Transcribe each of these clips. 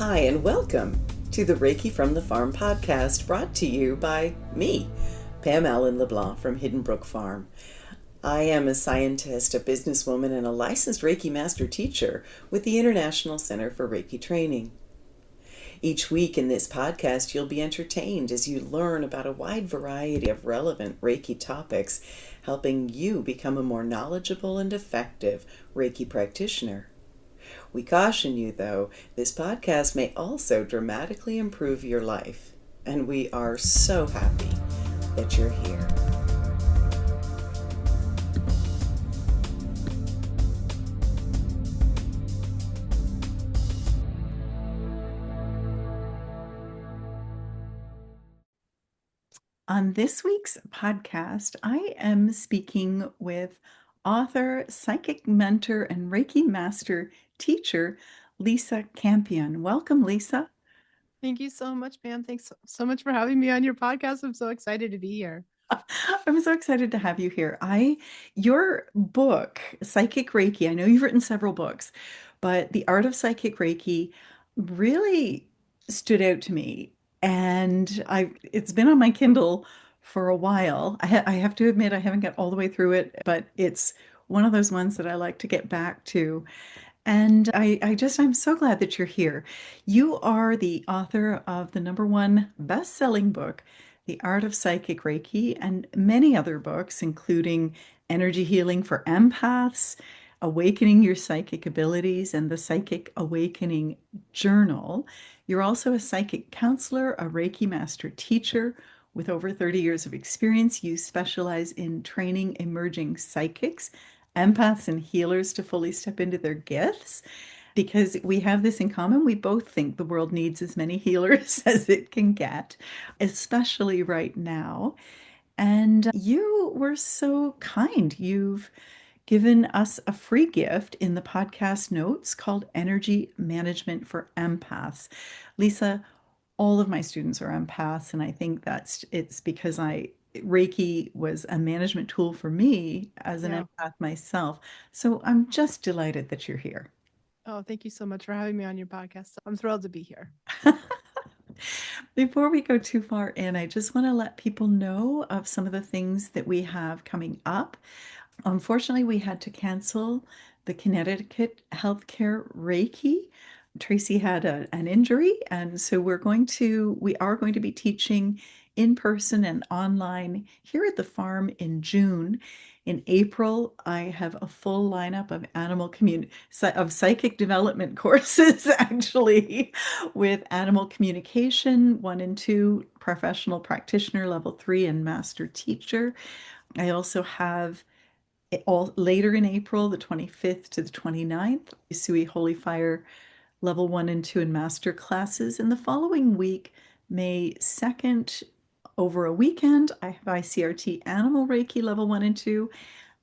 Hi, and welcome to the Reiki from the Farm podcast, brought to you by me, Pam Allen-LeBlanc from Hidden Brook Farm. I am a scientist, a businesswoman, and a licensed Reiki master teacher with the International Center for Reiki Training. Each week in this podcast, you'll be entertained as you learn about a wide variety of relevant Reiki topics, helping you become a more knowledgeable and effective Reiki practitioner. We caution you, though, this podcast may also dramatically improve your life, and we are so happy that you're here. On this week's podcast, I am speaking with author, psychic mentor, and Reiki master teacher, Lisa Campion. Welcome, Lisa. Thank you so much, Pam. Thanks so much for having me on your podcast. I'm so excited to be here. I'm so excited to have you here. Your book, Psychic Reiki, I know you've written several books, but The Art of Psychic Reiki really stood out to me. And it's been on my Kindle for a while. I have to admit, I haven't got all the way through it, but it's one of those ones that I like to get back to. And I'm so glad that you're here. You are the author of the #1 best-selling book, The Art of Psychic Reiki, and many other books, including Energy Healing for Empaths, Awakening Your Psychic Abilities, and the Psychic Awakening Journal. You're also a psychic counselor, a Reiki master teacher with over 30 years of experience. You specialize in training emerging psychics, empaths, and healers to fully step into their gifts, because we have this in common. We both think the world needs as many healers as it can get, especially right now. And you were so kind. You've given us a free gift in the podcast notes called Energy Management for Empaths. Lisa, all of my students are empaths, and I think it's because Reiki was a management tool for me as an empath myself. So I'm just delighted that you're here. Oh, thank you so much for having me on your podcast. I'm thrilled to be here. Before we go too far in, I just want to let people know of some of the things that we have coming up. Unfortunately, we had to cancel the Connecticut Healthcare Reiki. Tracy had an injury, and so we are going to be teaching in person and online here at the farm in June. In April, I have a full lineup of psychic development courses, actually, with animal communication 1 and 2, professional practitioner level 3, and master teacher. I also have all later in April, the 25th to the 29th, Sui Holy Fire level 1 and 2 and master classes. And the following week, May 2nd, over a weekend, I have ICRT Animal Reiki level 1 and 2.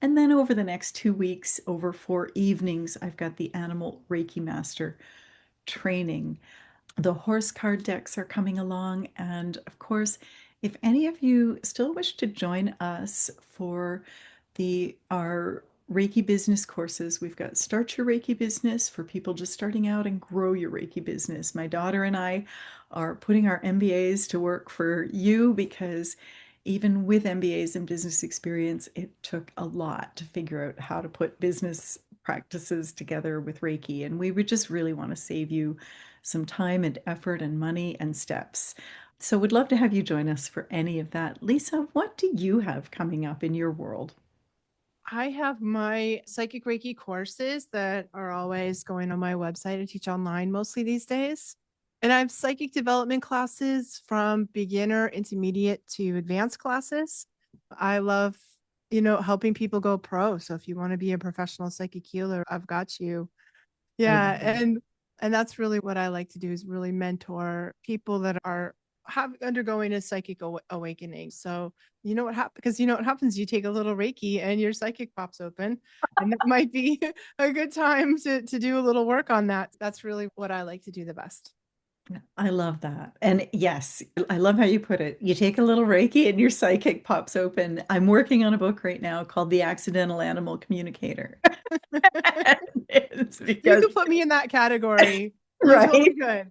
And then over the next 2 weeks, over 4 evenings, I've got the Animal Reiki Master training. The horse card decks are coming along. And of course, if any of you still wish to join us for our Reiki business courses, we've got Start Your Reiki Business for people just starting out and grow your Reiki business. My daughter and I are putting our MBAs to work for you, because even with MBAs and business experience, it took a lot to figure out how to put business practices together with Reiki. And we would just really want to save you some time and effort and money and steps. So we'd love to have you join us for any of that. Lisa, what do you have coming up in your world? I have my Psychic Reiki courses that are always going on my website. I teach online mostly these days. And I have psychic development classes from beginner, intermediate to advanced classes. I love, helping people go pro. So if you want to be a professional psychic healer, I've got you. Yeah. And that's really what I like to do, is really mentor people that are undergoing a psychic awakening. So what happens, because what happens, you take a little Reiki and your psychic pops open, and that might be a good time to do a little work on that. That's really what I like to do the best. I love that. And yes, I love how you put it. You take a little Reiki and your psychic pops open. I'm working on a book right now called The Accidental Animal Communicator. It's because you can put me in that category. Right? Totally good.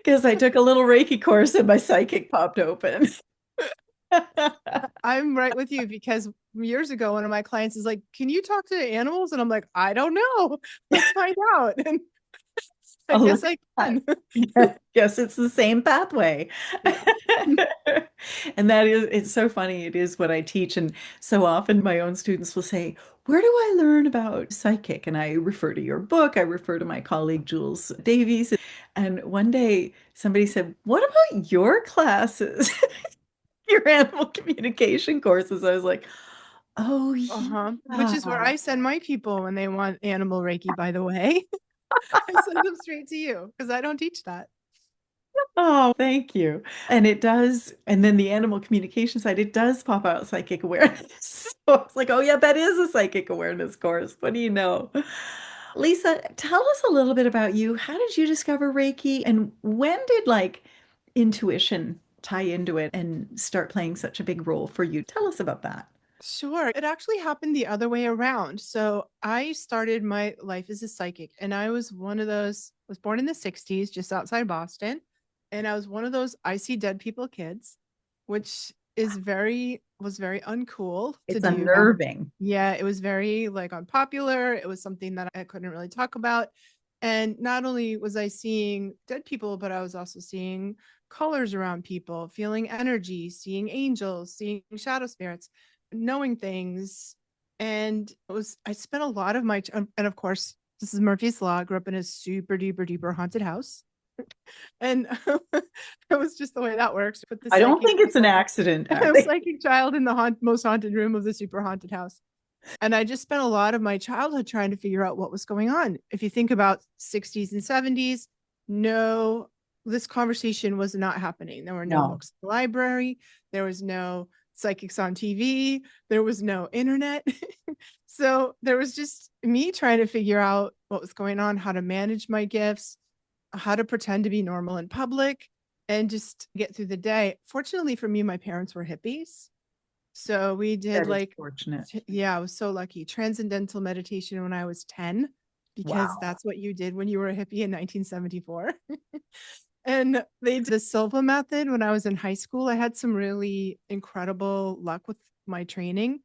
Because I took a little Reiki course and my psychic popped open. I'm right with you because years ago, one of my clients is like, "Can you talk to animals?" And I'm like, "I don't know. Let's find out." And I Oh, look guess I at can. that. Yes, it's the same pathway. Yeah. And that is, it's so funny. It is what I teach. And so often my own students will say, where do I learn about psychic? And I refer to your book. I refer to my colleague, Jules Davies. And one day somebody said, what about your classes? Your animal communication courses? I was like, oh, Uh-huh. Which yeah. is where I send my people when they want animal Reiki, by the way. I send them straight to you because I don't teach that. Oh, thank you. And it does, and then the animal communication side, it does pop out psychic awareness. So it's like, oh yeah, that is a psychic awareness course. What do you know? Lisa, tell us a little bit about you. How did you discover Reiki and when did like intuition tie into it and start playing such a big role for you? Tell us about that. Sure. It actually happened the other way around. So I started my life as a psychic, and I was one of those, was born in the 60s, just outside Boston. And I was one of those I see dead people kids, which was very uncool to It's do back. unnerving. Yeah, it was very like unpopular. It was something that I couldn't really talk about. And not only was I seeing dead people, but I was also seeing colors around people, feeling energy, seeing angels, seeing shadow spirits, knowing things. And I spent a lot of and of course, this is Murphy's Law. I grew up in a super duper duper haunted house. And it was just the way that works. Put the I don't psychic think it's an accident, Abby. psychic child in the most haunted room of the super haunted house. And I just spent a lot of my childhood trying to figure out what was going on. If you think about 60s and 70s, no, this conversation was not happening. There were no No. books in the library. There was no psychics on TV. There was no internet. So there was just me trying to figure out what was going on, how to manage my gifts, how to pretend to be normal in public, and just get through the day. Fortunately for me, my parents were hippies. So we did That is like, fortunate. yeah, I was so lucky. Transcendental meditation when I was 10, because Wow. that's what you did when you were a hippie in 1974. And they did the Silva method when I was in high school. I had some really incredible luck with my training.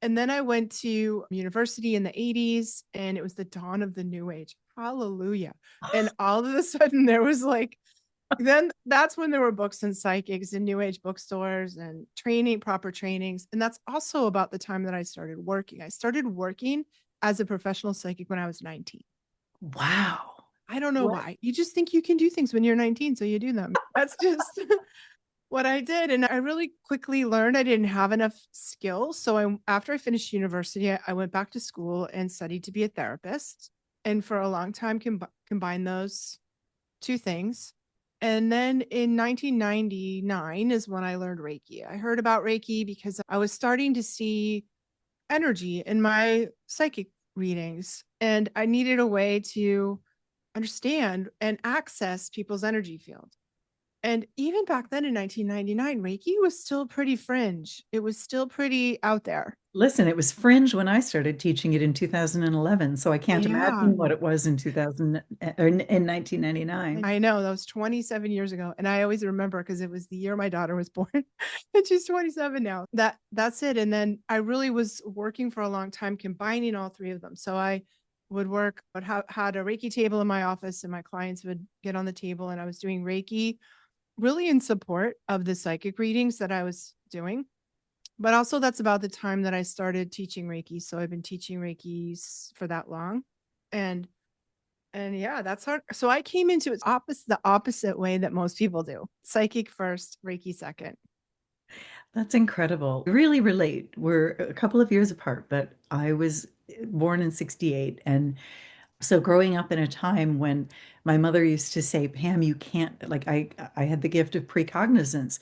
And then I went to university in the 80s, and it was the dawn of the new age. Hallelujah. And all of a sudden there was like, then that's when there were books and psychics and new age bookstores and training, proper trainings. And that's also about the time that I started working. I started working as a professional psychic when I was 19. Wow. I don't know What? why. You just think you can do things when you're 19, so you do them. That's just what I did. And I really quickly learned I didn't have enough skills. So after I finished university, I went back to school and studied to be a therapist. And for a long time, combined those two things. And then in 1999 is when I learned Reiki. I heard about Reiki because I was starting to see energy in my psychic readings, and I needed a way to understand and access people's energy field. And even back then in 1999, Reiki was still pretty fringe. It was still pretty out there. Listen, it was fringe when I started teaching it in 2011, so I can't Yeah. imagine what it was in 2000 or in 1999. I know that was 27 years ago. And I always remember because it was the year my daughter was born. And she's 27 now. That's it. And then I really was working for a long time combining all three of them. So I would work, but had a Reiki table in my office, and my clients would get on the table, and I was doing Reiki really in support of the psychic readings that I was doing. But also that's about the time that I started teaching Reiki. So I've been teaching Reiki for that long. And yeah, that's hard. So I came into it the opposite way that most people do. Psychic first, Reiki second. That's incredible. I really relate. We're a couple of years apart, but I was born in 68. And so growing up in a time when my mother used to say, Pam, you can't, like I had the gift of precognizance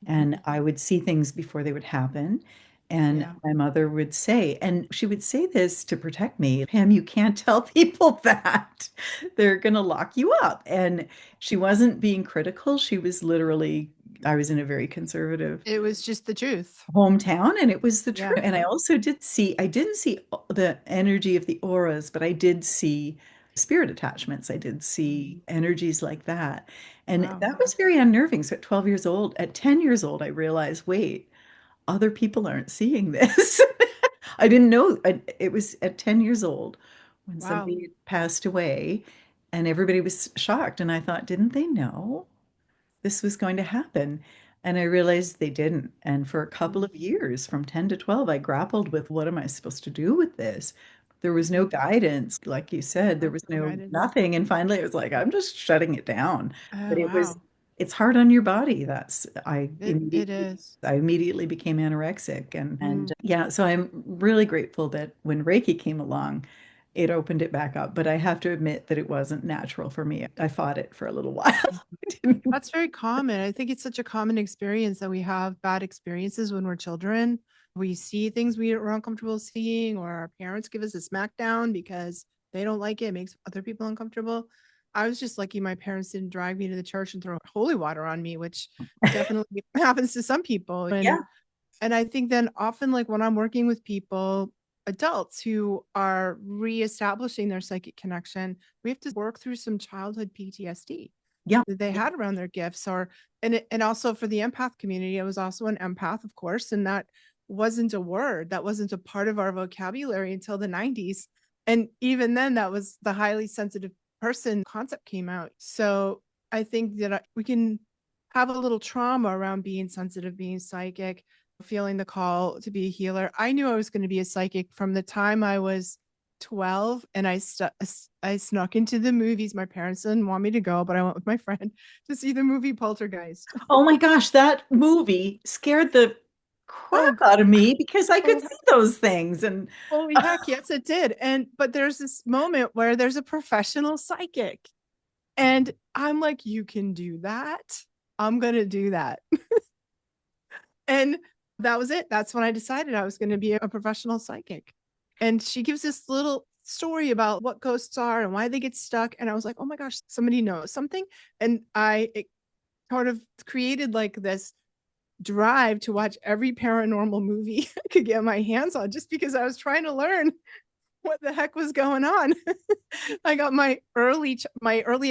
and I would see things before they would happen. And Yeah. my mother would say, and she would say this to protect me, Pam, you can't tell people that. They're going to lock you up. And she wasn't being critical. She was literally, I was in a very conservative It was just the truth. hometown and it was the truth. Yeah. And I also did see, I didn't see the energy of the auras, but I did see spirit attachments. I did see Mhm. energies like that. And Wow. that was very unnerving. So at 12 years old, at 10 years old, I realized, wait, other people aren't seeing this. I didn't know. It was at 10 years old when Wow. somebody passed away and everybody was shocked. And I thought, didn't they know this was going to happen? And I realized they didn't. And for a couple Mm, of years, from 10 to 12, I grappled with what am I supposed to do with this? There was no mm. guidance. Like you said, there No, was no no guidance. nothing. And finally, it was like, I'm just shutting it down. Oh, But wow. it's hard on your body. It is. I immediately became anorexic. And Mm. yeah, so I'm really grateful that when Reiki came along, it opened it back up. But I have to admit that it wasn't natural for me. I fought it for a little while. I didn't- That's very common. I think it's such a common experience that we have bad experiences when we're children. We see things we're uncomfortable seeing, or our parents give us a smackdown because they don't like it. It makes other people uncomfortable. I was just lucky my parents didn't drag me to the church and throw holy water on me, which definitely happens to some people. Yeah, And I think then often, like when I'm working with people, adults who are reestablishing their psychic connection, we have to work through some childhood PTSD yeah. that they had around their gifts. And also for the empath community, I was also an empath, of course, and that wasn't a word, that wasn't a part of our vocabulary until the 90s. And even then, that was the highly sensitive person concept came out. So I think that we can have a little trauma around being sensitive, being psychic, feeling the call to be a healer. I knew I was going to be a psychic from the time I was 12, and I snuck into the movies. My parents didn't want me to go, but I went with my friend to see the movie Poltergeist. Oh my gosh, that movie scared the Oh, crap out of me because I could oh, see those things. And holy heck, yes, it did. And but there's this moment where there's a professional psychic, and I'm like, you can do that. I'm gonna do that. And that was it. That's when I decided I was going to be a professional psychic. And she gives this little story about what ghosts are and why they get stuck. And I was like, oh my gosh, somebody knows something. And it sort of created like this drive to watch every paranormal movie I could get my hands on just because I was trying to learn what the heck was going on. I got my early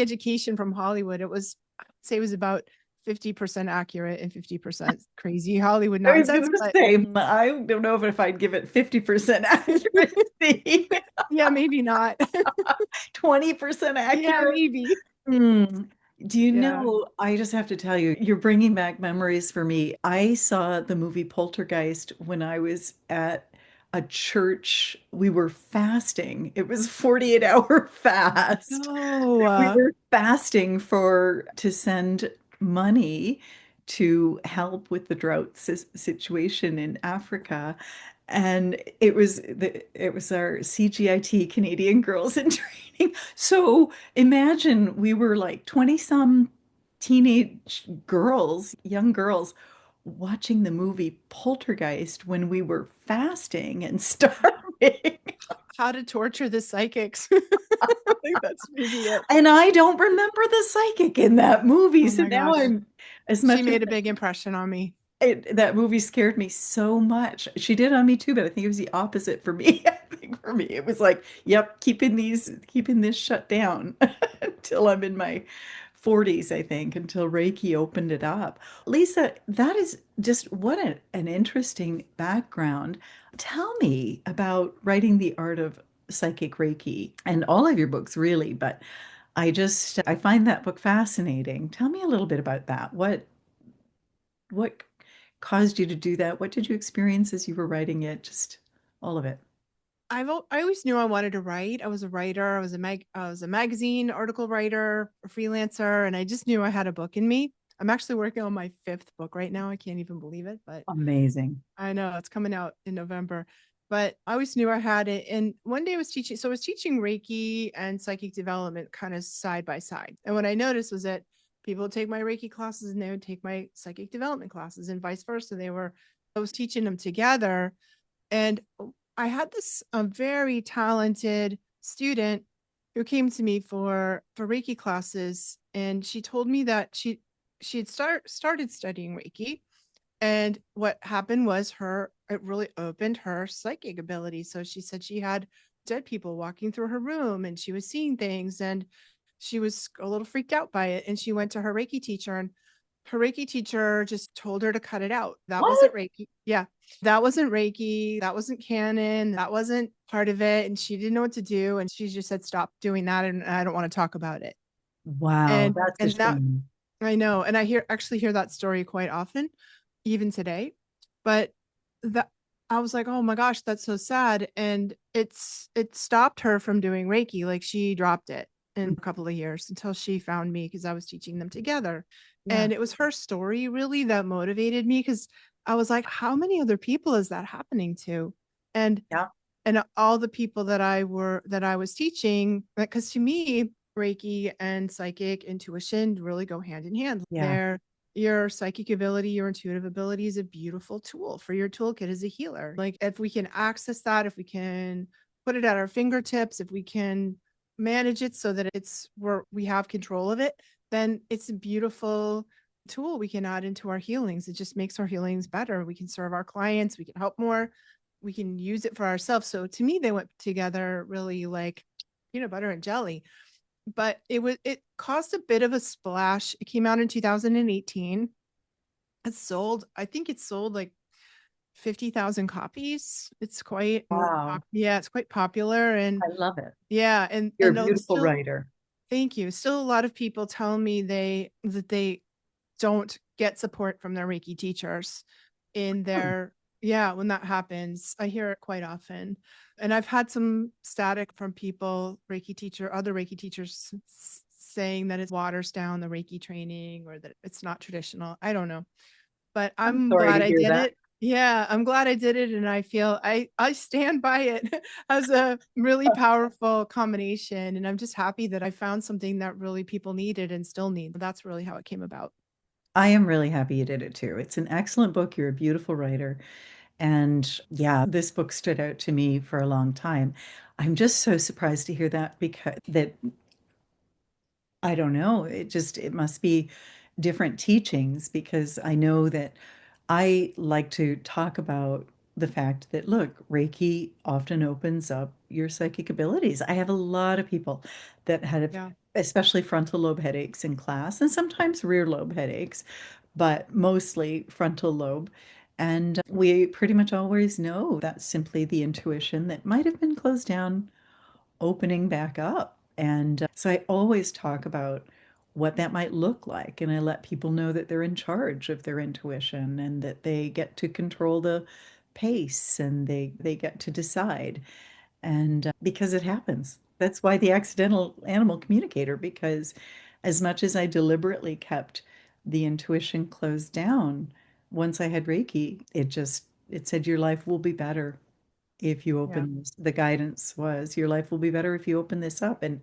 education from Hollywood. It was, I'd say it was about 50% accurate and 50% crazy Hollywood I was nonsense. going to But say, I don't know if I'd give it 50% accuracy, yeah, maybe not. 20% Yeah, accurate. maybe. Hmm. Do you Yeah. know, I just have to tell you, you're bringing back memories for me. I saw the movie Poltergeist when I was at a church. We were fasting. It was a 48-hour fast. No. We were fasting for to send money to help with the drought situation in Africa. And it was our CGIT Canadian Girls in Training. So imagine we were like 20 some teenage girls, young girls, watching the movie Poltergeist when we were fasting and starving. How to torture the psychics. I think that's maybe it. And I don't remember the psychic in that movie. Oh So my now gosh. I'm, as She much as made a big impression on me. that movie scared me so much. She did on me too, but I think it was the opposite for me. I think for me, it was like, yep, keeping this shut down until I'm in my 40s, I think, until Reiki opened it up. Lisa, that is just what an interesting background. Tell me about writing the art of psychic Reiki and all of your books, really, but I find that book fascinating. Tell me a little bit about that. What caused you to do that? What did you experience as you were writing it? Just all of it. I always knew I wanted to write. I was a writer. I was a magazine article writer, a freelancer, and I just knew I had a book in me. I'm actually working on my fifth book right now. I can't even believe it, but Amazing. I know it's coming out in November. But I always knew I had it. And one day I was teaching, so I was teaching Reiki and psychic development kind of side by side. And what I noticed was that people would take my Reiki classes and they would take my psychic development classes and vice versa. I was teaching them together. And I had this very talented student who came to me for Reiki classes, and she told me that she had started studying Reiki, and what happened was it really opened her psychic ability. So she said she had dead people walking through her room, and she was seeing things, and she was a little freaked out by it. And she went to her Reiki teacher, and her Reiki teacher just told her to cut it out. That wasn't What? Reiki. Yeah. That wasn't Reiki. That wasn't canon. That wasn't part of it. And she didn't know what to do. And she just said, stop doing that. And I don't want to talk about it. Wow, And that's a and that shame. I know. And I actually hear that story quite often, even today. But that I was like, oh my gosh, that's so sad. And it stopped her from doing Reiki. Like she dropped it in a couple of years until she found me because I was teaching them together. Yeah, And it was her story really that motivated me because I was like, how many other people is that happening to? And yeah, and all the people that I was teaching, because to me, Reiki and psychic intuition really go hand in hand. yeah, Your psychic ability, your intuitive ability is a beautiful tool for your toolkit as a healer. Like if we can access that, if we can put it at our fingertips, if we can manage it so that we have control of it, then it's a beautiful tool we can add into our healings. It just makes our healings better. We can serve our clients, we can help more, we can use it for ourselves. So to me, they went together really like peanut butter and jelly. But it caused a bit of a splash. It came out in 2018. I think it sold like 50,000 copies. It's quite wow. yeah, it's quite popular. And I love it. yeah, You're a no, beautiful still, writer. thank you. Still a lot of people tell me they don't get support from their Reiki teachers in Hmm. their, yeah, when that happens. I hear it quite often. And I've had some static from people, other Reiki teachers saying that it waters down the Reiki training or that it's not traditional. I don't know. But I'm I'm sorry glad to I hear did that. it. Yeah, I'm glad I did it. And I feel I stand by it as a really powerful combination. And I'm just happy that I found something that really people needed and still need. That's really how it came about. I am really happy you did it too. It's an excellent book. You're a beautiful writer. And yeah, this book stood out to me for a long time. I'm just so surprised to hear that because that I don't know. It must be different teachings because I know that I like to talk about the fact that, look, Reiki often opens up your psychic abilities. I have a lot of people that have, Yeah. especially frontal lobe headaches in class, and sometimes rear lobe headaches, but mostly frontal lobe. And we pretty much always know that's simply the intuition that might have been closed down opening back up. And so I always talk about what that might look like. And I let people know that they're in charge of their intuition and that they get to control the pace and they get to decide. And because it happens, that's why the accidental animal communicator, because as much as I deliberately kept the intuition closed down, once I had Reiki, it said your life will be better if you Yeah. open this. The guidance was your life will be better if you open this up. And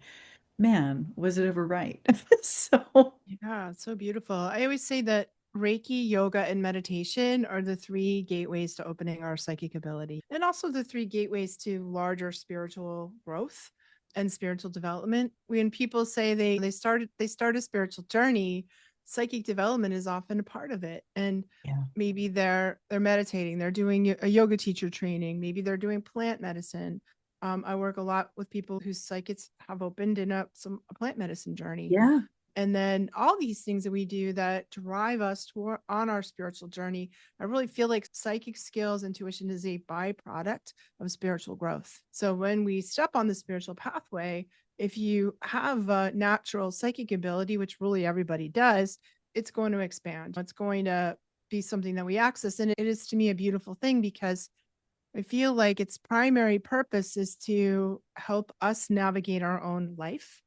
man, was it ever right? So, Yeah, it's so beautiful. I always say that Reiki, yoga, and meditation are the three gateways to opening our psychic ability, and also the three gateways to larger spiritual growth and spiritual development. When people say they start a spiritual journey, psychic development is often a part of it. And yeah. maybe they're meditating, they're doing a yoga teacher training, maybe they're doing plant medicine. I work a lot with people whose psychics have opened in a plant medicine journey, Yeah. and then all these things that we do that drive us on our spiritual journey. I really feel like psychic skills, intuition is a byproduct of spiritual growth. So when we step on the spiritual pathway, if you have a natural psychic ability, which really everybody does, it's going to expand. It's going to be something that we access. And it is to me a beautiful thing because I feel like its primary purpose is to help us navigate our own life,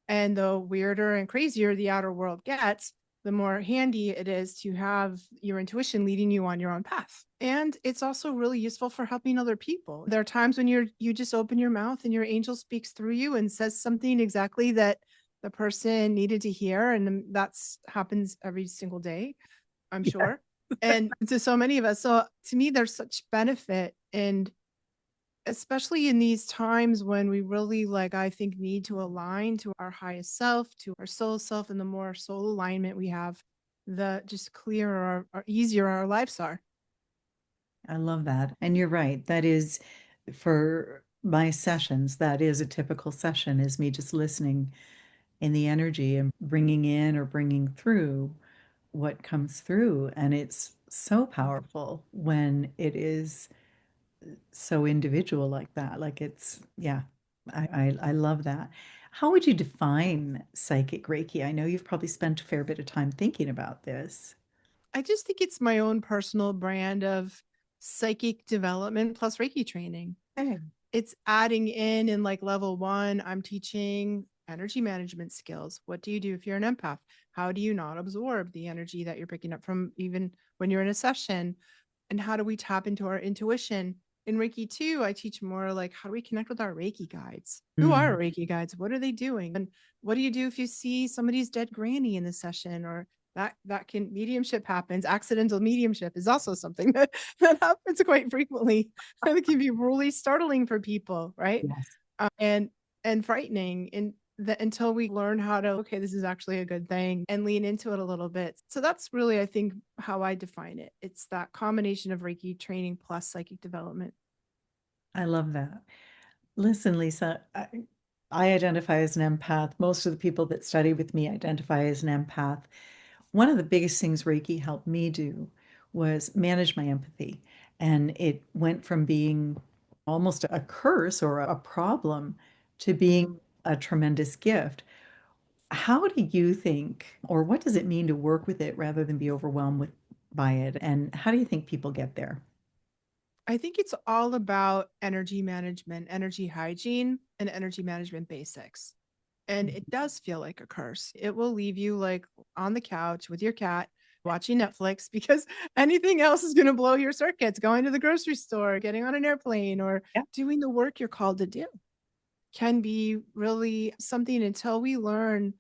and the weirder and crazier the outer world gets, the more handy it is to have your intuition leading you on your own path. And it's also really useful for helping other people. There are times when you just open your mouth and your angel speaks through you and says something exactly that the person needed to hear. And that's happens every single day, I'm Yeah. sure. And to so many of us. So to me, there's such benefit, and especially in these times when we really, like, I think, need to align to our highest self, to our soul self. And the more soul alignment we have, the just clearer or easier our lives are. I love that. And you're right. That is for my sessions, that is a typical session, is me just listening in the energy and bringing in or bringing through what comes through. And it's so powerful when it is so individual like that. Like it's, yeah, I love that. How would you define psychic Reiki? I know you've probably spent a fair bit of time thinking about this. I just think it's my own personal brand of psychic development plus Reiki training. Okay. It's adding in like level one, I'm teaching energy management skills. What do you do if you're an empath? How do you not absorb the energy that you're picking up from even when you're in a session? And how do we tap into our intuition? In Reiki 2, I teach more like how do we connect with our Reiki guides? Who are Mm, our Reiki guides? What are they doing? And what do you do if you see somebody's dead granny in the session, or that can mediumship happens. Accidental mediumship is also something that happens quite frequently. It can be really startling for people, right? yes. And frightening. And until we learn how to, okay, this is actually a good thing and lean into it a little bit. So that's really, I think, how I define it. It's that combination of Reiki training plus psychic development. I love that. Listen, Lisa, I identify as an empath. Most of the people that study with me identify as an empath. One of the biggest things Reiki helped me do was manage my empathy. And it went from being almost a curse or a problem to being a tremendous gift. How do you think, or what does it mean to work with it rather than be overwhelmed by it? And how do you think people get there? I think it's all about energy management, energy hygiene, and energy management basics. And it does feel like a curse. It will leave you like on the couch with your cat watching Netflix because anything else is going to blow your circuits. Going to the grocery store, getting on an airplane, or Yeah. doing the work you're called to do can be really something until we learn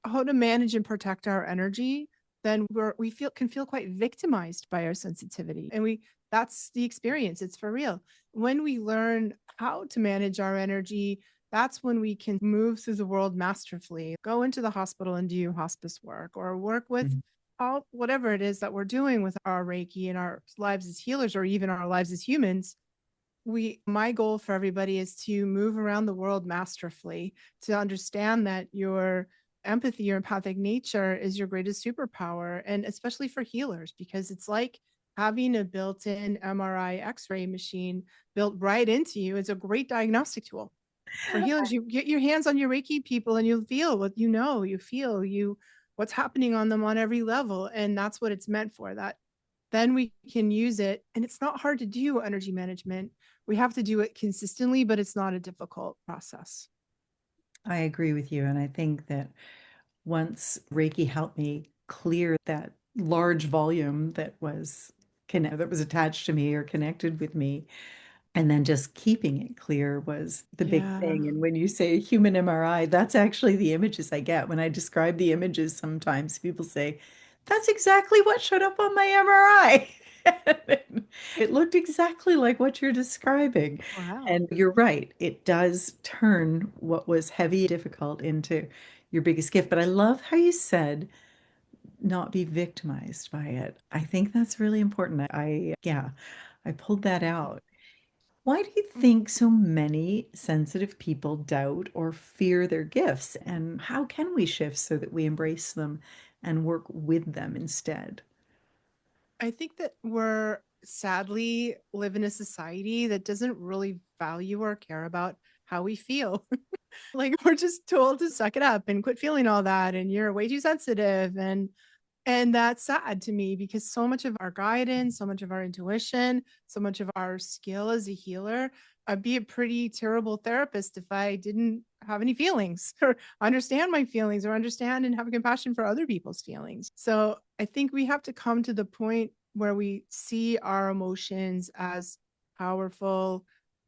how to manage and protect our energy, then we feel can feel quite victimized by our sensitivity. And we that's the experience. It's for real. When we learn how to manage our energy, that's when we can move through the world masterfully. Go into the hospital and do hospice work or work with Mhm. all whatever it is that we're doing with our Reiki and our lives as healers or even our lives as humans. My goal for everybody is to move around the world masterfully, to understand that your empathy, your empathic nature is your greatest superpower, and especially for healers, because it's like having a built-in MRI X-ray machine built right into you. It's a great diagnostic tool for healers. You get your hands on your Reiki people and you'll feel what you feel what's happening on them on every level. And that's what it's meant for. That then we can use it. And it's not hard to do energy management. We have to do it consistently, but it's not a difficult process. I agree with you. And I think that once Reiki helped me clear that large volume that was attached to me or connected with me, and then just keeping it clear was the big Yeah. thing. And when you say human MRI, that's actually the images I get. When I describe the images, sometimes people say, that's exactly what showed up on my MRI. It looked exactly like what you're describing. Wow. And you're right, it does turn what was heavy, difficult into your biggest gift. But I love how you said not be victimized by it. I think that's really important. Yeah, I pulled that out. Why do you think so many sensitive people doubt or fear their gifts? And how can we shift so that we embrace them and work with them instead? I think that we're sadly live in a society that doesn't really value or care about how we feel. Like we're just told to suck it up and quit feeling all that and you're way too sensitive and that's sad to me because so much of our guidance, so much of our intuition, so much of our skill as a healer, I'd be a pretty terrible therapist if I didn't have any feelings or understand my feelings or understand and have compassion for other people's feelings. So I think we have to come to the point where we see our emotions as powerful,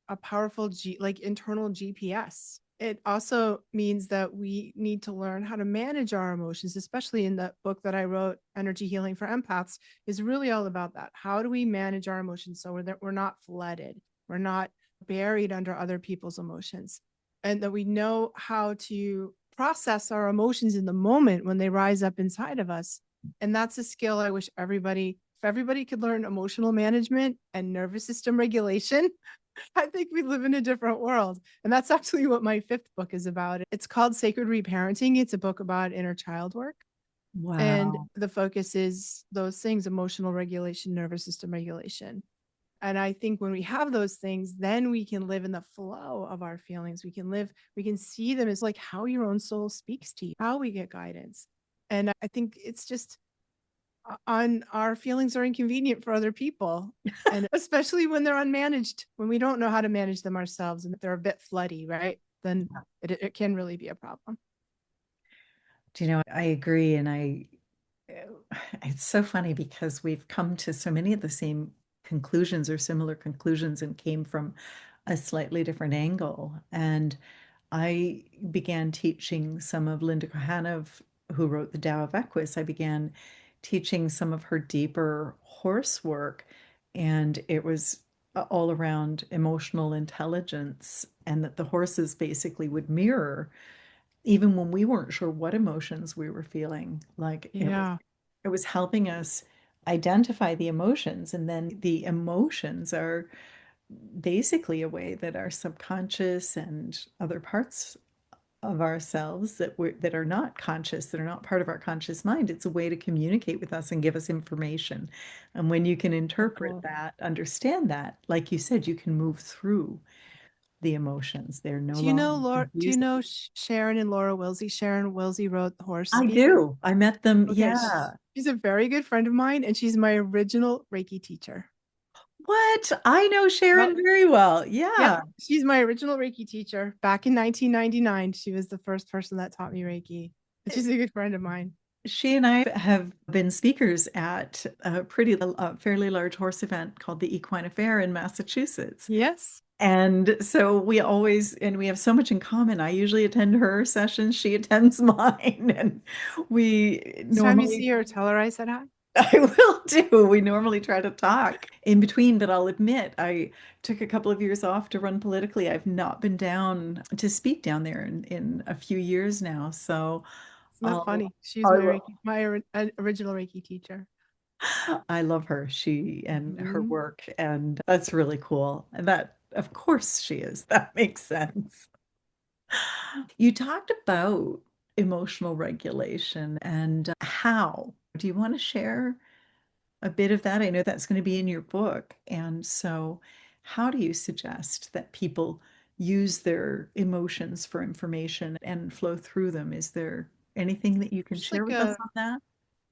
a powerful like internal GPS. It also means that we need to learn how to manage our emotions, especially in the book that I wrote, Energy Healing for Empaths, is really all about that. How do we manage our emotions so that we're not flooded, we're not buried under other people's emotions, and that we know how to process our emotions in the moment when they rise up inside of us. And that's a skill I wish if everybody could learn emotional management and nervous system regulation, I think we live in a different world. And that's actually what my fifth book is about. It's called Sacred Reparenting. It's a book about inner child work. And Wow. the focus is those things: emotional regulation, nervous system regulation. And I think when we have those things, then we can live in the flow of our feelings. We can see them as like how your own soul speaks to you, how we get guidance. And I think it's just on our feelings are inconvenient for other people. And especially when they're unmanaged, when we don't know how to manage them ourselves and if they're a bit floody, right? Then it can really be a problem. Do you know, I agree. And it's so funny because we've come to so many of the same conclusions or similar conclusions and came from a slightly different angle. And I began teaching some of Linda Kohanov, who wrote the Tao of Equus. I began teaching some of her deeper horse work, and it was all around emotional intelligence, and that the horses basically would mirror even when we weren't sure what emotions we were feeling. Like Yeah. it was helping us identify the emotions, and then the emotions are basically a way that our subconscious and other parts of ourselves that are not conscious, that are not part of our conscious mind. It's a way to communicate with us and give us information. And when you can So interpret cool. that, understand that, like you said, you can move through the emotions. They're no Do you know longer Laura? Do you confusing. know Sharon and Laura Wilsey? Sharon Wilsey wrote Horse I Speak. do. I met them. Okay, Yeah. she's a very good friend of mine, and she's my original Reiki teacher. What? I know Yep. Sharon very well. Yep. Yeah. She's my original Reiki teacher. Back in 1999, she was the first person that taught me Reiki. And she's a good friend of mine. She and I have been speakers at a fairly large horse event called the Equine Affair in Massachusetts. Yes. And so we have so much in common. I usually attend her sessions, she attends mine. And we Next time you see normally, her, tell her I said hi. I will do. We normally try to talk in between, but I'll admit I took a couple of years off to run politically. I've not been down to speak down there in a few years now. So Isn't that I'll, funny? She's I my will. Reiki, original Reiki teacher. I love her, she and her Mhm. work, and that's really cool. And that, of course, she is. That makes sense. You talked about emotional regulation and how. Do you want to share a bit of that? I know that's going to be in your book. And so, how do you suggest that people use their emotions for information and flow through them? Is there anything that you can There's share like with us on that?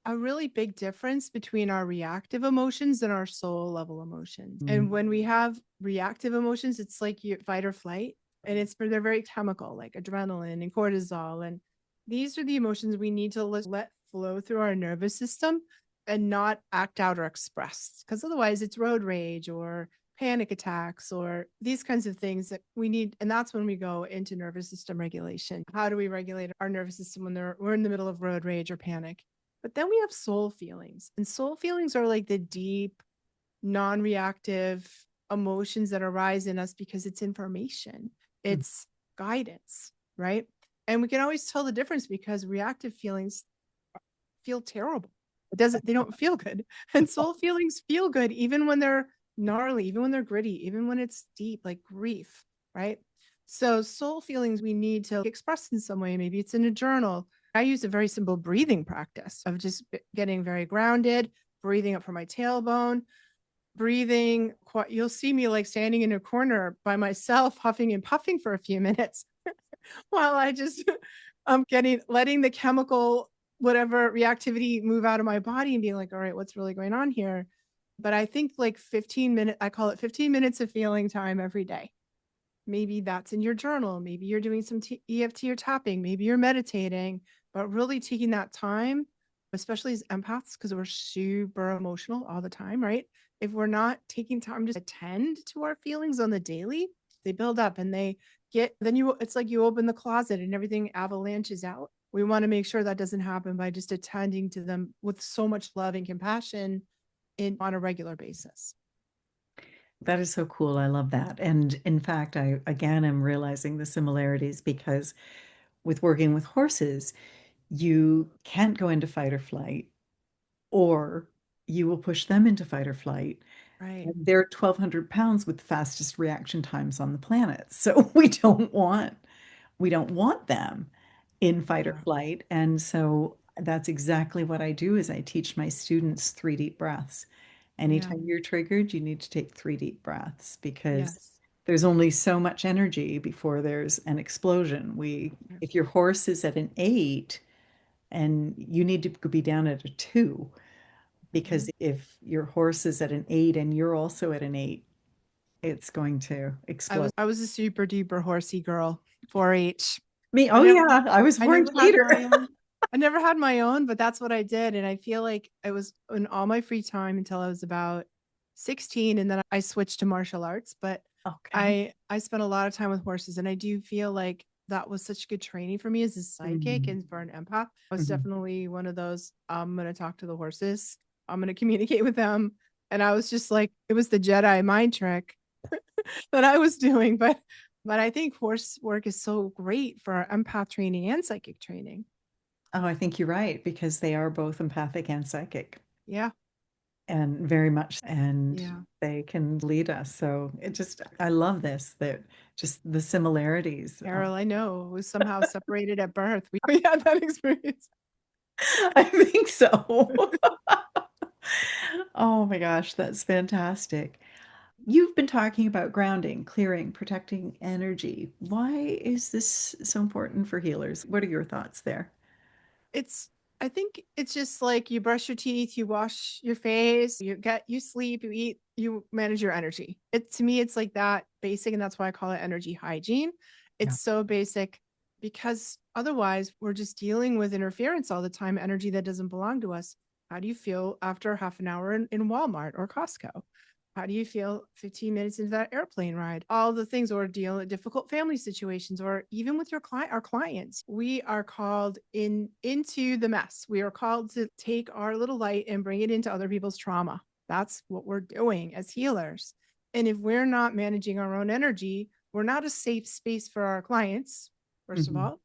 a really big difference between our reactive emotions and our soul level emotions. And Mm. when we have reactive emotions, it's like you fight or flight. And they're very chemical, like adrenaline and cortisol. And these are the emotions we need to let flow through our nervous system and not act out or express. Because otherwise it's road rage or panic attacks or these kinds of things that we need. And that's when we go into nervous system regulation. How do we regulate our nervous system when we're in the middle of road rage or panic? But then we have soul feelings, and soul feelings are like the deep, non reactive emotions that arise in us because it's information, Mm. it's guidance, right? And we can always tell the difference because reactive feelings feel terrible. They don't feel good. And soul feelings feel good, even when they're gnarly, even when they're gritty, even when it's deep, like grief, right? So, soul feelings we need to express in some way. Maybe it's in a journal. I use a very simple breathing practice of just getting very grounded, breathing up from my tailbone, breathing. You'll see me like standing in a corner by myself, huffing and puffing for a few minutes while I just letting the chemical whatever reactivity move out of my body and being like, all right, what's really going on here? But I think like 15 minutes, I call it 15 minutes of feeling time every day. Maybe that's in your journal. Maybe you're doing some EFT or tapping. Maybe you're meditating, but really taking that time, especially as empaths, because we're super emotional all the time, right? If we're not taking time to attend to our feelings on the daily, they build up and it's like you open the closet and everything avalanches out. We want to make sure that doesn't happen by just attending to them with so much love and compassion on a regular basis. That is so cool. I love that. And in fact, I again am realizing the similarities because with working with horses, you can't go into fight or flight, or you will push them into fight or flight. Right. And they're 1,200 pounds with the fastest reaction times on the planet. So we don't want them in fight or Yeah. flight. And so that's exactly what I do is I teach my students 3 deep breaths. Yeah. Anytime you're triggered, you need to take 3 deep breaths because Yes. there's only so much energy before there's an explosion. Yeah. If your horse is at an 8 and you need to be down at a 2, Mhm. because if your horse is at an 8 and you're also at an 8, it's going to explode. I was a super duper horsey girl, 4-H. Me, I oh never yeah, I was a I 4-H never had leader. my own. I never had my own, but that's what I did, and I feel like it was in all my free time until I was about 16, and then I switched to martial arts, but Okay. I spent a lot of time with horses, and I do feel like that was such good training for me as a psychic Mhm. and for an empath. I was Mhm. definitely one of those, I'm gonna talk to the horses, I'm gonna communicate with them, and I was just like it was the Jedi mind trick that I was doing, but I think horse work is so great for empath training and psychic training. Oh, I think you're right because they are both empathic and psychic Yeah. and very much, and Yeah. they can lead us. So I love this, that just the similarities. Carol, I know, was somehow separated at birth. We had that experience. I think so. Oh my gosh, that's fantastic. You've been talking about grounding, clearing, protecting energy. Why is this so important for healers? What are your thoughts there? It's I think it's just like you brush your teeth, you wash your face, you sleep, you eat, you manage your energy. It to me it's like that basic, and that's why I call it energy hygiene. Yeah. It's so basic because otherwise we're just dealing with interference all the time, energy that doesn't belong to us. How do you feel after half an hour in Walmart or Costco? How do you feel 15 minutes into that airplane ride? All the things, or dealing with difficult family situations, or even with our clients. We are called into the mess. We are called to take our little light and bring it into other people's trauma. That's what we're doing as healers. And if we're not managing our own energy, we're not a safe space for our clients, first of Mhm. all,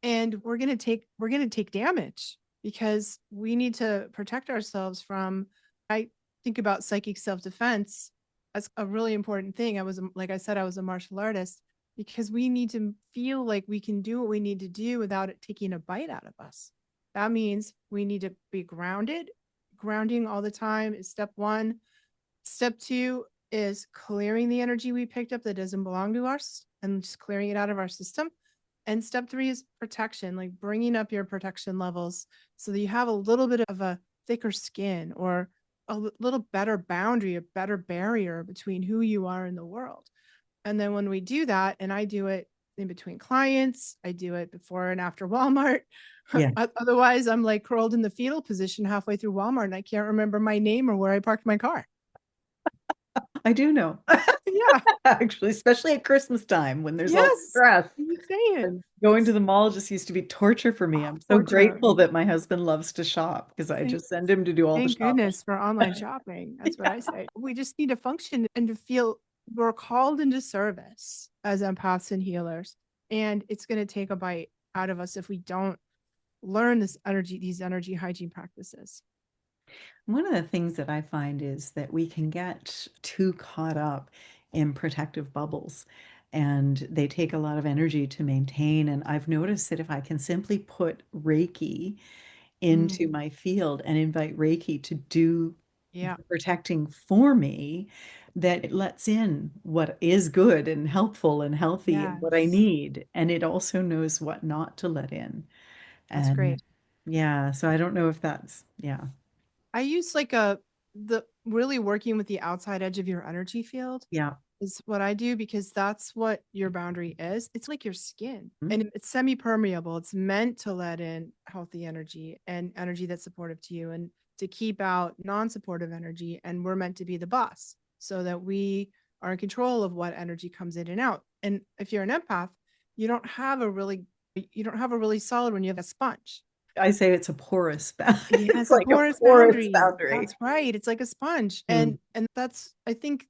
and we're going to take damage because we need to protect ourselves from. I think about psychic self-defense as a really important thing. Like I said, I was a martial artist because we need to feel like we can do what we need to do without it taking a bite out of us. That means we need to be grounded. Grounding all the time is step 1. Step 2 is clearing the energy we picked up that doesn't belong to us and just clearing it out of our system. And step 3 is protection, like bringing up your protection levels so that you have a little bit of a thicker skin, or a little better boundary, a better barrier between who you are in the world. And then when we do that, and I do it in between clients, I do it before and after Walmart. Yeah, Otherwise, I'm like curled in the fetal position halfway through Walmart and I can't remember my name or where I parked my car. I do know. Yeah. Actually, especially at Christmas time when there's all the Yes. stress. You say it. And going to It's the mall just used to be torture for me. I'm so torture. grateful that my husband loves to shop because I Thank, just send him to do all the thank shopping. goodness for online shopping. That's what Yeah. I say. We just need to function and to feel we're called into service as empaths and healers. And it's going to take a bite out of us if we don't learn these energy hygiene practices. One of the things that I find is that we can get too caught up in protective bubbles and they take a lot of energy to maintain. And I've noticed that if I can simply put Reiki Mm, into my field and invite Reiki to do yeah. the protecting for me, that it lets in what is good and helpful and healthy and what I Yes. need. And it also knows what not to let in. That's And great. yeah, so I don't know if yeah. I use like the really working with the outside edge of your energy field Yeah. is what I do because that's what your boundary is. It's like your skin Mm. and it's semi permeable. It's meant to let in healthy energy and energy that's supportive to you and to keep out non supportive energy. And we're meant to be the boss so that we are in control of what energy comes in and out. And if you're an empath, you don't have a really you don't have a really solid one. You have a sponge. I say it's a porous boundary. It's Yes, a like a porous porous boundary. boundary. That's right. It's like a sponge. Mm. And that's I think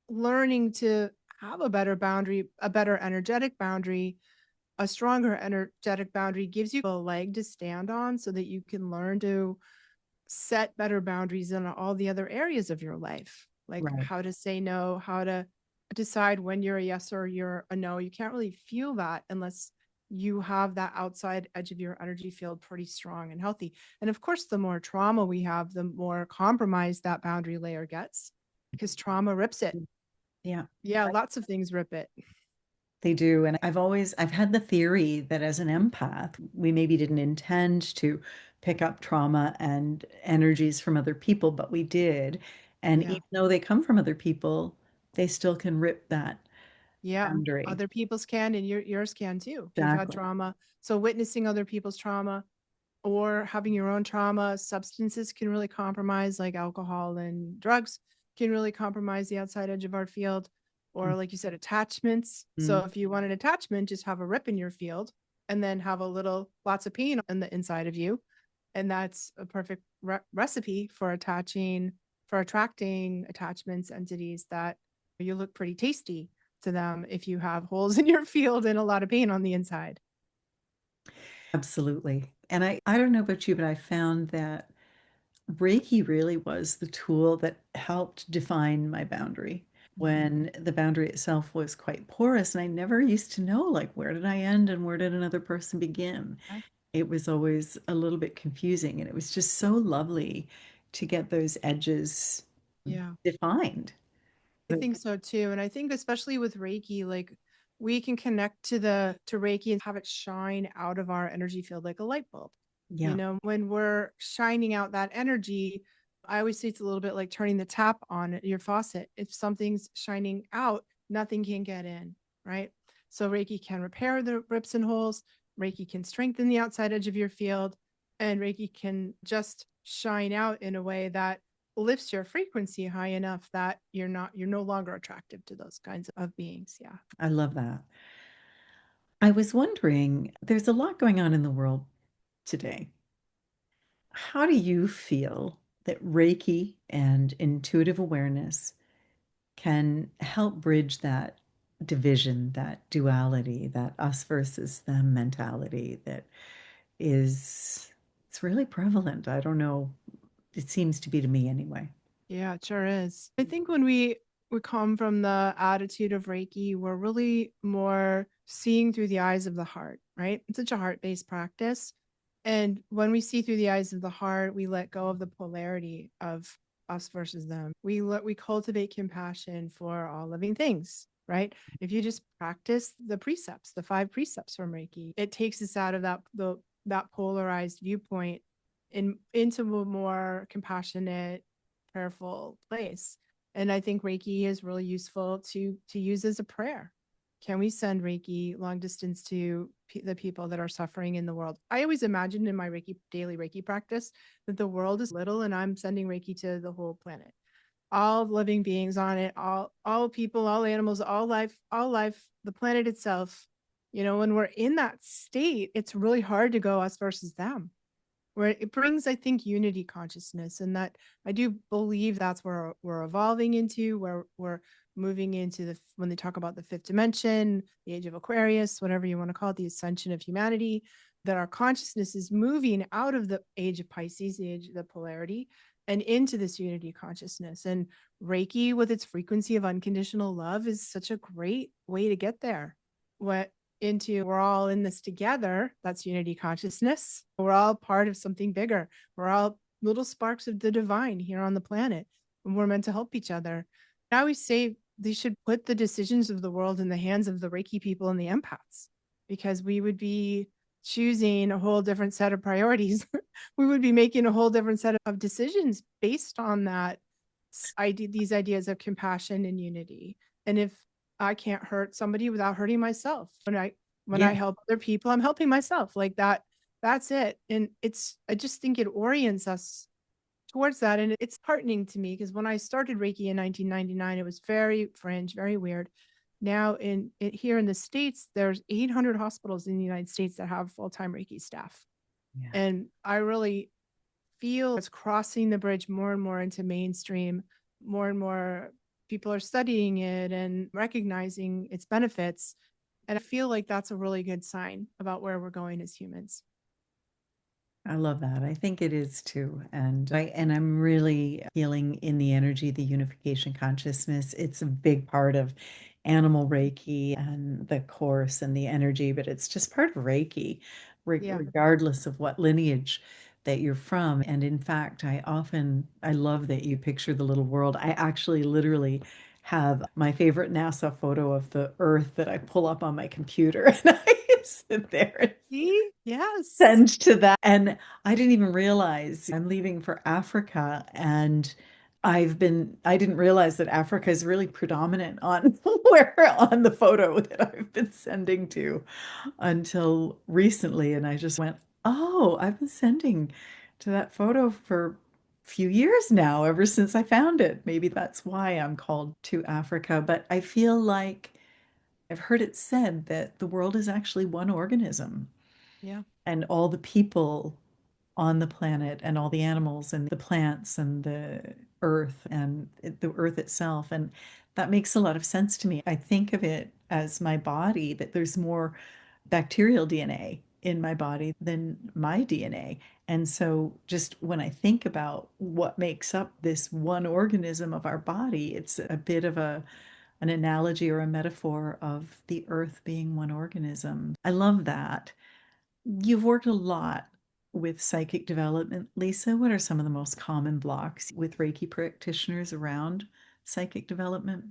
learning to have a better boundary, a better energetic boundary, a stronger energetic boundary gives you a leg to stand on so that you can learn to set better boundaries in all the other areas of your life. like Right. how to say no, how to decide when you're a yes or you're a no. You can't really feel that unless you have that outside edge of your energy field pretty strong and healthy. And of course, the more trauma we have, the more compromised that boundary layer gets because trauma rips it. Yeah. Yeah, lots of things rip it. They do. And I've had the theory that as an empath, we maybe didn't intend to pick up trauma and energies from other people, but we did. And Yeah. even though they come from other people, they still can rip that Yeah. boundary. Other people's can and yours can too if you've had Exactly. trauma. So witnessing other people's trauma or having your own trauma, substances can really compromise, like alcohol and drugs can really compromise the outside edge of our field. Or, like you said, attachments. So, Mhm. if you want an attachment, just have a rip in your field and then have lots of pain on the inside of you. And that's a perfect recipe for attracting attachments, entities that you look pretty tasty to them if you have holes in your field and a lot of pain on the inside. Absolutely. And I don't know about you, but I found that Reiki really was the tool that helped define my boundary when the boundary itself was quite porous. And I never used to know, like, where did I end and where did another person begin? It was always a little bit confusing. And it was just so lovely to get those edges Yeah. defined. I think so too. And I think especially with Reiki, like we can connect to Reiki and have it shine out of our energy field like a light bulb. You Yeah, know, when we're shining out that energy, I always say it's a little bit like turning the tap on your faucet. If something's shining out, nothing can get in, right? So Reiki can repair the rips and holes, Reiki can strengthen the outside edge of your field, and Reiki can just shine out in a way that lifts your frequency high enough that you're no longer attractive to those kinds of beings. Yeah. I love that. I was wondering, there's a lot going on in the world today. How do you feel that Reiki and intuitive awareness can help bridge that division, that duality, that us versus them mentality that is it's really prevalent. I don't know. It seems to be to me anyway. Yeah, it sure is. I think when we come from the attitude of Reiki, we're really more seeing through the eyes of the heart, right? It's such a heart-based practice. And when we see through the eyes of the heart, we let go of the polarity of us versus them. We cultivate compassion for all living things, right? If you just practice the precepts, the 5 precepts from Reiki, it takes us out of that polarized viewpoint into a more compassionate, prayerful place. And I think Reiki is really useful to use as a prayer. Can we send Reiki long distance to the people that are suffering in the world? I always imagine in my daily Reiki practice that the world is little and I'm sending Reiki to the whole planet, all living beings on it, all people, all animals, all life, the planet itself. You know, when we're in that state, it's really hard to go us versus them, where it brings, I think, unity consciousness. And that I do believe that's where we're evolving into, where we're moving into when they talk about the fifth dimension, the age of Aquarius, whatever you want to call it, the ascension of humanity, that our consciousness is moving out of the age of Pisces, the age of the polarity, and into this unity consciousness. And Reiki, with its frequency of unconditional love, is such a great way to get there. What into we're all in this together. That's unity consciousness. We're all part of something bigger. We're all little sparks of the divine here on the planet, and we're meant to help each other. I always say they should put the decisions of the world in the hands of the Reiki people and the empaths, because we would be choosing a whole different set of priorities. We would be making a whole different set of decisions based on these ideas of compassion and unity. And if I can't hurt somebody without hurting myself, when Yeah, I help other people, I'm helping myself, like that. That's it. And I just think it orients us towards that. And it's heartening to me because when I started Reiki in 1999, it was very fringe, very weird. Now here in the States, there's 800 hospitals in the United States that have full-time Reiki staff. yeah. And I really feel it's crossing the bridge more and more into mainstream. More and more people are studying it and recognizing its benefits. And I feel like that's a really good sign about where we're going as humans. I love that. I think it is too. And I'm really feeling in the energy, the unification consciousness. It's a big part of animal Reiki and the course and the energy, but it's just part of Reiki, Yeah. regardless of what lineage that you're from. And in fact, I love that you picture the little world. I actually literally have my favorite NASA photo of the Earth that I pull up on my computer and I sit there See? Yes. send to that. And I didn't even realize I'm leaving for Africa. And I didn't realize that Africa is really predominant on where on the photo that I've been sending to until recently. And I just went, oh, I've been sending to that photo for a few years now, ever since I found it. Maybe that's why I'm called to Africa. But I feel like I've heard it said that the world is actually one organism Yeah. and all the people on the planet and all the animals and the plants and the earth and the earth itself. And that makes a lot of sense to me. I think of it as my body, that there's more bacterial DNA in my body than my DNA. And so just when I think about what makes up this one organism of our body, it's a bit of an analogy or a metaphor of the earth being one organism. I love that. You've worked a lot with psychic development, Lisa. What are some of the most common blocks with Reiki practitioners around psychic development?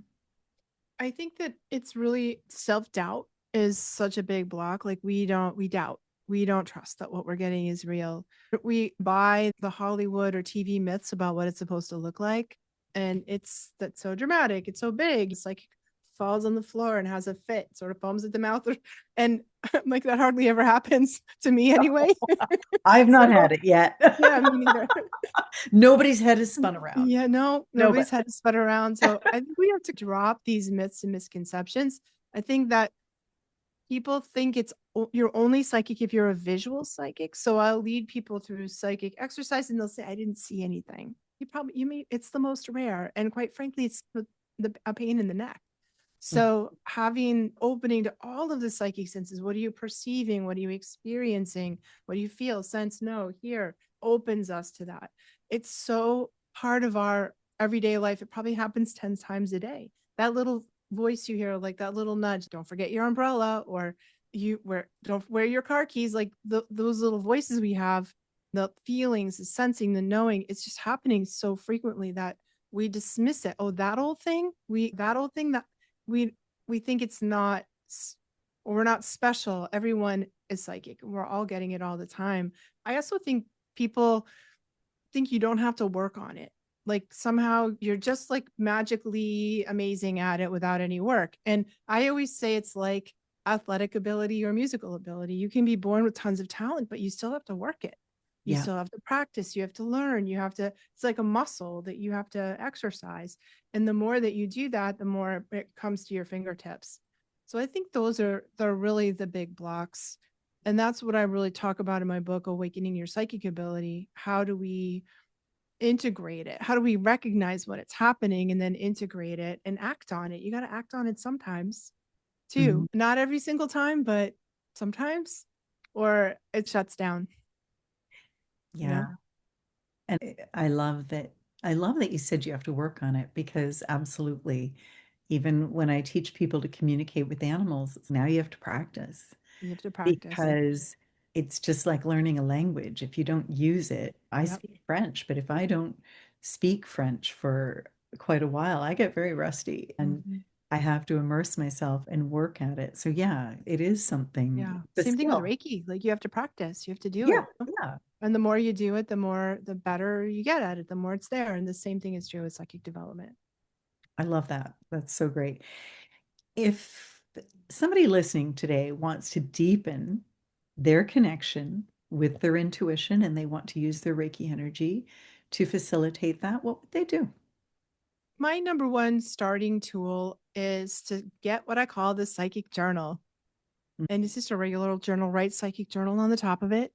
I think that it's really self-doubt is such a big block. Like we doubt. We don't trust that what we're getting is real. We buy the Hollywood or TV myths about what it's supposed to look like. And it's that's so dramatic. It's so big. It's like falls on the floor and has a fit, sort of foams at the mouth. And like that hardly ever happens to me anyway. I've not So had it yet. yeah, me neither. Nobody's head is spun around. Yeah, no, Nobody. nobody's had to spud around. So I think we have to drop these myths and misconceptions. I think that people think you're only psychic if you're a visual psychic. So I'll lead people through psychic exercise and they'll say, I didn't see anything. You may, it's the most rare. And quite frankly, it's a pain in the neck. Mm. So having opening to all of the psychic senses, what are you perceiving? What are you experiencing? What do you feel, sense, know, hear, opens us to that. It's so part of our everyday life. It probably happens 10 times a day. That little voice you hear, like that little nudge, don't forget your umbrella, or don't wear your car keys, like those little voices we have, the feelings, the sensing, the knowing, it's just happening so frequently that we dismiss it. Oh, that old thing that we we think it's not, or we're not special. Everyone is psychic and we're all getting it all the time. I also think people think you don't have to work on it. Like somehow you're just like magically amazing at it without any work. And I always say it's like athletic ability or musical ability. You can be born with tons of talent, but you still have to work it. You Yeah. still have to practice. You have to learn. You have to, it's like a muscle that you have to exercise. And the more that you do that, the more it comes to your fingertips. So I think they're really the big blocks. And that's what I really talk about in my book, Awakening Your Psychic Ability. How do we integrate it? How do we recognize when it's happening and then integrate it and act on it? You got to act on it sometimes Mhm. too. Not every single time, but sometimes, or it shuts down, you know? Yeah. And I love that you said you have to work on it because absolutely, even when I teach people to communicate with animals, now you have to practice You have to practice. because it's just like learning a language. If you don't use it, I Yep. speak French, but if I don't speak French for quite a while, I get very rusty and Mhm. I have to immerse myself and work at it. So yeah, it is something, Yeah. the Same thing with skill. Reiki. Like you have to practice, you have to do Yeah, it. yeah. And the more you do it, the better you get at it, the more it's there. And the same thing is true with psychic development. I love that. That's so great. If somebody listening today wants to deepen their connection with their intuition and they want to use their Reiki energy to facilitate that, what would they do? My number one starting tool is to get what I call the psychic journal. And it's just a regular old journal, write psychic journal on the top of it.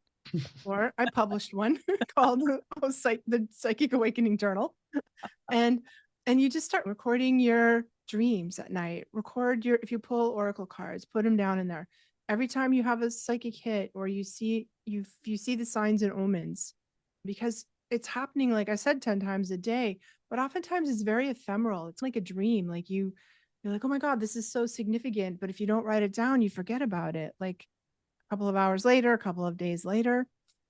Or I published one called the Psychic Awakening Journal. And you just start recording your dreams at night. Record your, if you pull oracle cards, put them down in there. every time you have a psychic hit or you see the signs and omens, because it's happening, like I said, 10 times a day, but oftentimes it's very ephemeral. It's like a dream. Like you're like, oh my God, this is so significant. But if you don't write it down, you forget about it. Like a couple of hours later, a couple of days later.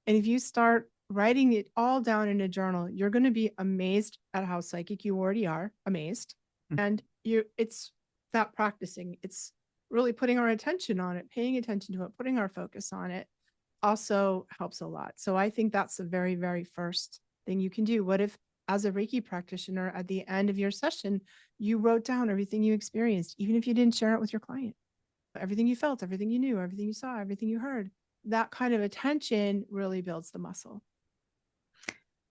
And if you start writing it all down in a journal, you're going to be amazed at how psychic you already are, amazed. And it's that practicing. It's really putting our attention on it, paying attention to it, putting our focus on it also helps a lot. So I think that's the very, very first thing you can do. What if, as a Reiki practitioner, at the end of your session, you wrote down everything you experienced, even if you didn't share it with your client? Everything you felt, everything you knew, everything you saw, everything you heard. That kind of attention really builds the muscle.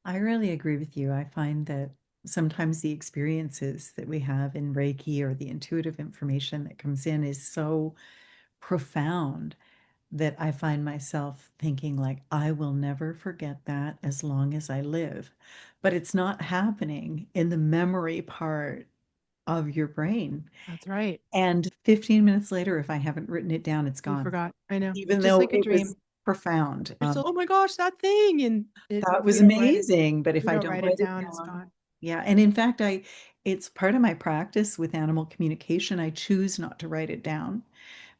I really agree with you. I find that sometimes the experiences that we have in Reiki or the intuitive information that comes in is so profound that I find myself thinking like, I will never forget that as long as I live. But it's not happening in the memory part of your brain. That's right. And 15 minutes later, if I haven't written it down, it's You gone, forgot. I know. even Just though like a it dream. was profound. You're still, oh my gosh, that thing. And That if was we don't write it, amazing, but if if we I don't don't write it write it down, it's down, gone. yeah, and in fact, it's part of my practice with animal communication. I choose not to write it down